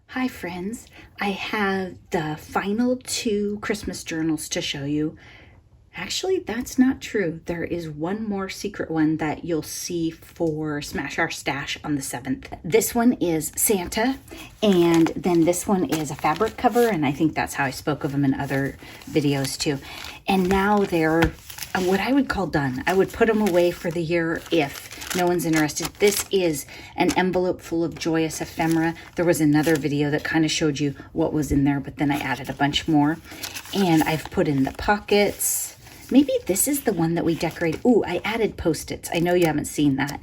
Hi friends, I have the final 2 Christmas journals to show you. Actually, that's not true. There is one more secret one that you'll see for Smash Our Stash on the 7th. This one is Santa, and then this one is a fabric cover, and I think that's how I spoke of them in other videos too. And now they're what I would call done. I would put them away for the year if no one's interested. This is an envelope full of joyous ephemera. There was another video that kind of showed you what was in there, but then I added a bunch more. And I've put in the pockets. Maybe this is the one that we decorate. Ooh, I added Post-its. I know you haven't seen that.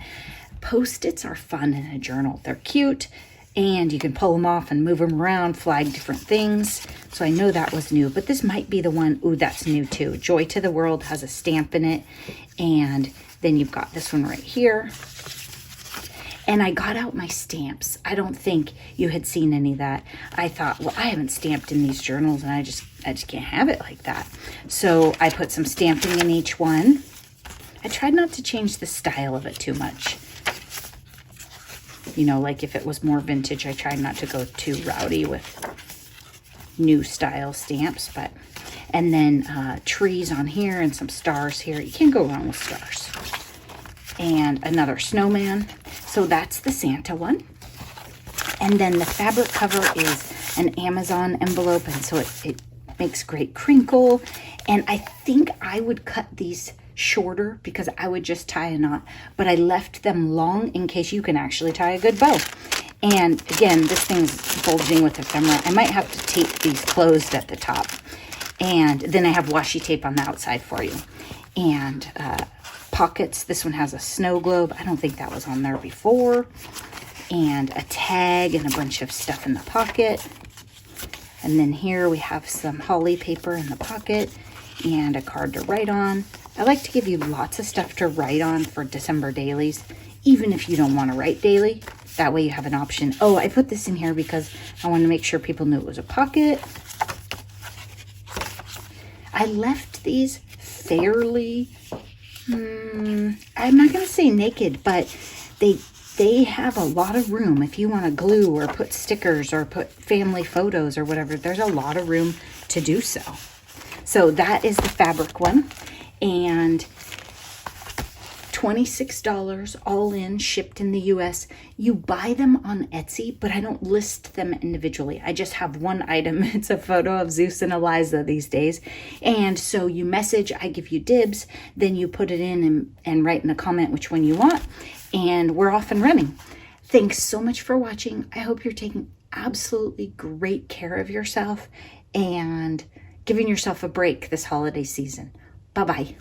Post-its are fun in a journal. They're cute, and you can pull them off and move them around, flag different things. So I know that was new, but this might be the one. Ooh, that's new too. Joy to the World has a stamp in it, and then you've got this one right here. And I got out my stamps. I don't think you had seen any of that. I thought, well, I haven't stamped in these journals, and I just can't have it like that. So I put some stamping in each one. I tried not to change the style of it too much. You know, like if it was more vintage, I tried not to go too rowdy with new style stamps, but and then trees on here and some stars here. You can't go wrong with stars. And another snowman. So that's the Santa one. And then the fabric cover is an Amazon envelope, and so it makes great crinkle. And I think I would cut these shorter because I would just tie a knot, but I left them long in case you can actually tie a good bow. And again, this thing's bulging with ephemera. I might have to tape these closed at the top. And then I have washi tape on the outside for you. And pockets. This one has a snow globe. I don't think that was on there before. And a tag and a bunch of stuff in the pocket. And then here we have some holly paper in the pocket and a card to write on. I like to give you lots of stuff to write on for December dailies, even if you don't want to write daily. That way you have an option. Oh, I put this in here because I want to make sure people knew it was a pocket. I left these fairly, I'm not going to say naked, but they have a lot of room. If you want to glue or put stickers or put family photos or whatever, there's a lot of room to do so. So that is the fabric one, and $26 all in, shipped in the US. You buy them on Etsy, but I don't list them individually. I just have one item. It's a photo of Zeus and Eliza these days. And so you message, I give you dibs, then you put it in and write in the comment which one you want, and we're off and running. Thanks so much for watching. I hope you're taking absolutely great care of yourself and giving yourself a break this holiday season. Bye-bye.